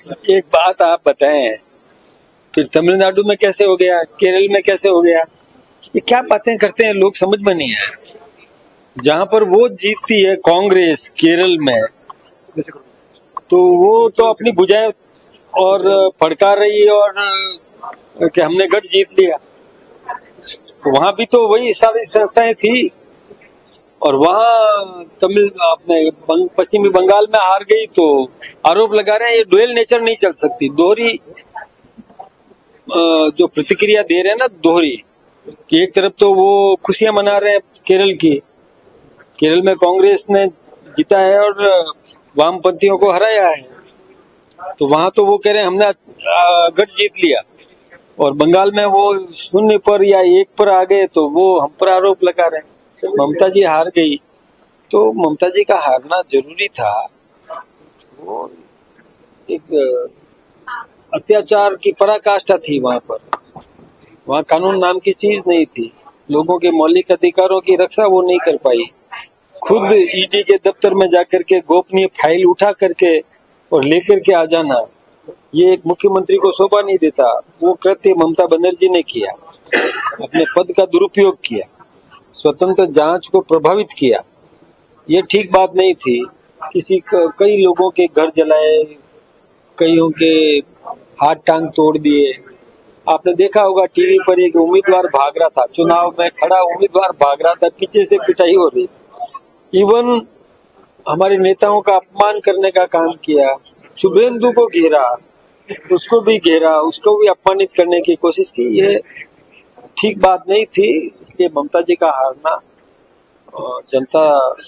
एक बात आप बताएं, फिर तमिलनाडु में कैसे हो गया, केरल में कैसे हो गया? ये क्या बातें करते हैं लोग, समझ में नहीं है। जहां पर वो जीतती है कांग्रेस केरल में, तो वो तो अपनी भुजाएं और फड़का रही है और कि हमने गढ़ जीत लिया। तो वहां भी तो वही सारी संस्थाएं थी, और वहां तमिल अपने पश्चिमी बंगाल में हार गई तो आरोप लगा रहे हैं ये डुअल नेचर नहीं चल सकती, दोहरी जो प्रतिक्रिया दे रहे हैं ना, दोहरी। कि एक तरफ तो वो खुशियां मना रहे हैं केरल की, केरल में कांग्रेस ने जीता है और वामपंथियों को हराया है, तो वहां तो वो कह रहे हैं हमने गढ़ जीत लिया, और बंगाल में वो 0 पर या 1 पर आ गए तो वो हम पर आरोप लगा रहे हैं ममता जी हार गई। तो ममता जी का हारना जरूरी था, वो एक अत्याचार की पराकाष्ठा थी वहां पर। वहां कानून नाम की चीज नहीं थी, लोगों के मौलिक अधिकारों की रक्षा वो नहीं कर पाई। खुद ईडी के दफ्तर में जाकर के गोपनीय फाइल उठा करके और लेकर के आ जाना, ये एक मुख्यमंत्री को शोभा नहीं देता। वो कृत्य ममता बनर्जी ने किया, अपने पद का दुरुपयोग किया, स्वतंत्र जांच को प्रभावित किया। ये ठीक बात नहीं थी। कई लोगों के घर जलाए, कईयों के हाथ टांग तोड़ दिए। आपने देखा होगा टीवी पर एक उम्मीदवार भाग रहा था, चुनाव में खड़ा उम्मीदवार भाग रहा था, पीछे से पिटाई हो रही। इवन हमारे नेताओं का अपमान करने का काम किया, शुभेंदु को घेरा, उसको भी घेरा, उसको भी अपमानित करने की कोशिश की। ये ठीक बात नहीं थी। इसलिए ममता जी का हारना जनता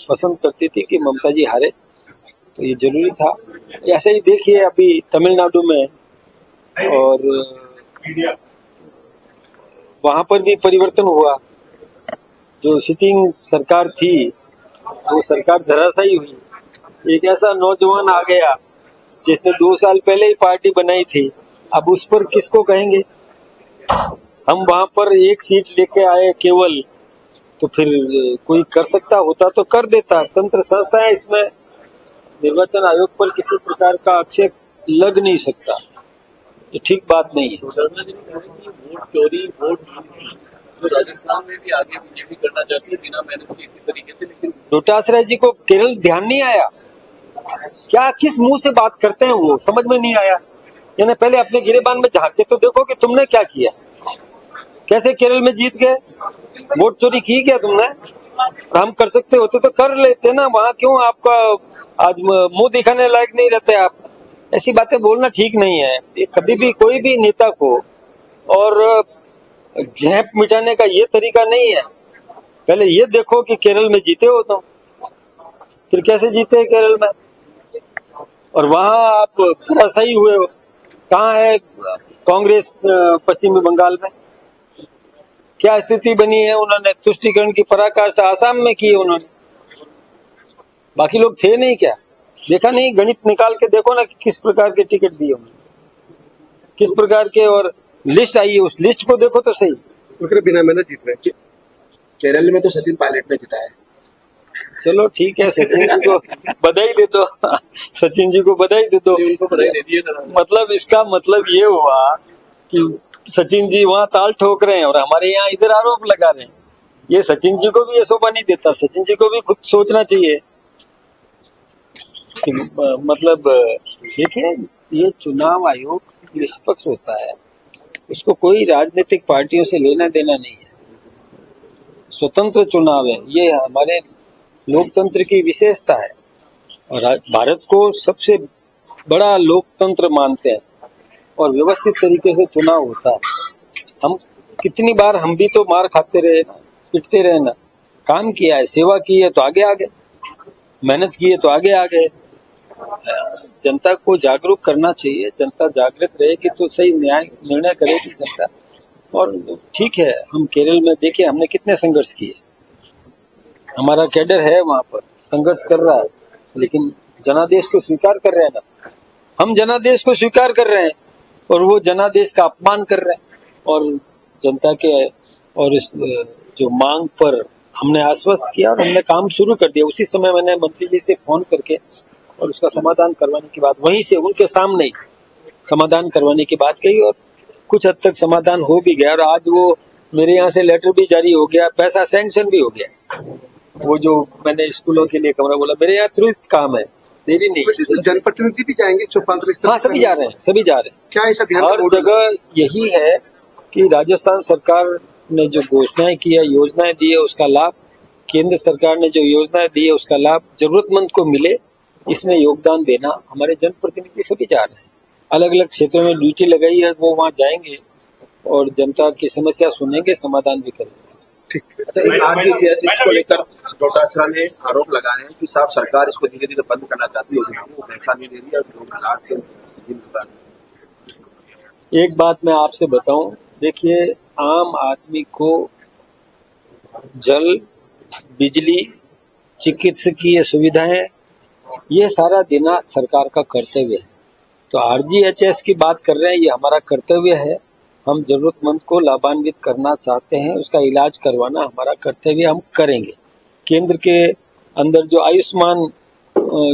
पसंद करती थी कि ममता जी हारे, तो ये जरूरी था। ऐसे ही देखिए अभी तमिलनाडु में, और वहां पर भी परिवर्तन हुआ। जो सिटिंग सरकार थी वो सरकार धराशायी हुई। एक ऐसा नौजवान आ गया जिसने 2 साल पहले ही पार्टी बनाई थी, अब उस पर किसको कहेंगे? हम वहां पर 1 सीट लेके आए केवल, तो फिर कोई कर सकता होता तो कर देता। तंत्र संस्था है, इसमें निर्वाचन आयोग पर किसी प्रकार का आक्षेप लग नहीं सकता, ये ठीक बात नहीं है। वोट चोरी, वोट तो राजस्थान में भी आगे बीजेपी करना चाहती है बिना मेहनत के इसी तरीके से, लेकिन डोटासरा जी को केरल ध्यान नहीं आया क्या? किस मुंह से बात करते हैं वो, समझ में नहीं आया। यानी पहले अपने गिरेबान में झांक के तो देखो कि तुमने क्या किया, कैसे केरल में जीत गए। वोट चोरी की क्या तुमने? हम कर सकते होते तो कर लेते ना, वहां क्यों आपका आज मुंह दिखाने लायक नहीं रहते आप? ऐसी बातें बोलना ठीक नहीं है। ये कभी भी कोई भी नेता को और झेप मिटाने का ये तरीका नहीं है। पहले ये देखो कि केरल में जीते हो तुम, फिर कैसे जीते केरल में, और वहां आप धराशायी हुए हो। कहाँ है कांग्रेस पश्चिमी बंगाल में? क्या स्थिति बनी है? उन्होंने तुष्टीकरण की पराकाष्ठा आसाम में की उन्होंने, बाकी लोग थे नहीं क्या? देखा नहीं? गणित निकाल के देखो ना कि किस प्रकार के टिकट दिए उन्होंने, किस प्रकार के, और लिस्ट आई है, उस लिस्ट को देखो तो सही। बिना मेहनत जीत रहे। केरल में तो सचिन पायलट ने जीता है। चलो ठीक है, सचिन जी को बधाई दे दो सचिन जी को बधाई दे दो। उनको बधाई दे दिए। मतलब इसका मतलब ये हुआ कि सचिन जी वहां ताल ठोक रहे हैं और हमारे यहाँ इधर आरोप लगा रहे हैं। ये सचिन जी को भी ये शोभा नहीं देता। सचिन जी को भी खुद सोचना चाहिए कि मतलब देखिए, ये चुनाव आयोग निष्पक्ष होता है, उसको कोई राजनीतिक पार्टियों से लेना देना नहीं है। स्वतंत्र चुनाव है, ये हमारे लोकतंत्र की विशेषता है, और भारत को सबसे बड़ा लोकतंत्र मानते हैं, और व्यवस्थित तरीके से चुनाव होता है। हम कितनी बार हम भी तो मार खाते रहे ना, पिटते रहे ना। काम किया है, सेवा की है तो आगे आ गए, मेहनत की है तो आगे आ गए। जनता को जागरूक करना चाहिए, जनता जागृत रहेगी तो सही निर्णय करेगी जनता। और ठीक है, हम केरल में देखिए हमने कितने संघर्ष किए, हमारा कैडर है वहां पर, संघर्ष कर रहा है, लेकिन जनादेश को स्वीकार कर रहे हैं ना। हम जनादेश को स्वीकार कर रहे हैं और वो जनादेश का अपमान कर रहे हैं, और जनता के और इस जो मांग पर हमने आश्वस्त किया और हमने काम शुरू कर दिया। उसी समय मैंने मंत्री जी से फोन करके और उसका समाधान करवाने की बात वहीं से उनके सामने ही समाधान करवाने की बात कही और कुछ हद तक समाधान हो भी गया और आज वो मेरे यहाँ से लेटर भी जारी हो गया, पैसा सैंक्शन भी हो गया। वो जो मैंने स्कूलों के लिए कमरा बोला, मेरे यहाँ तुरंत काम है, देरी नहीं। वैसे तो जनप्रतिनिधि भी जाएंगे चौपाल स्तर हाँ, सभी जा रहे हैं, सभी जा रहे हैं। क्या इस अभियान हर जगह यही है कि राजस्थान सरकार ने जो घोषणाएं की है, योजनाएं दी है, उसका लाभ, केंद्र सरकार ने जो योजनाएं दी है उसका लाभ जरूरतमंद को मिले, इसमें योगदान देना। हमारे जनप्रतिनिधि सभी जा रहे हैं, अलग अलग क्षेत्रों में ड्यूटी लगाई है, वो वहाँ जाएंगे और जनता की समस्या सुनेंगे, समाधान भी करेंगे। ठीक। अच्छा, एक आरजीएचएस को लेकर डोटासरा ने आरोप लगाए हैं कि साहब सरकार इसको धीरे धीरे बंद करना चाहती है, योजना को पैसा नहीं दे रही है और लोग नाराज से एक बात मैं आपसे बताऊं, देखिए आम आदमी को जल, बिजली, चिकित्सकीय सुविधाएं, ये सारा देना सरकार का कर्तव्य है। तो आरजीएचएस की बात कर रहे हैं, ये हमारा कर्तव्य है। हम जरूरतमंद को लाभान्वित करना चाहते हैं, उसका इलाज करवाना हमारा कर्तव्य, हम करेंगे। केंद्र के अंदर जो आयुष्मान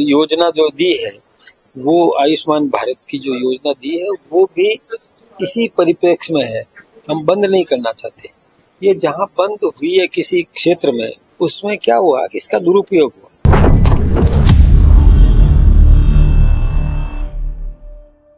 योजना जो दी है, वो आयुष्मान भारत की जो योजना दी है, वो भी इसी परिप्रेक्ष्य में है, हम बंद नहीं करना चाहते। ये जहां बंद हुई है किसी क्षेत्र में, उसमें क्या हुआ कि इसका दुरुपयोग हुआ।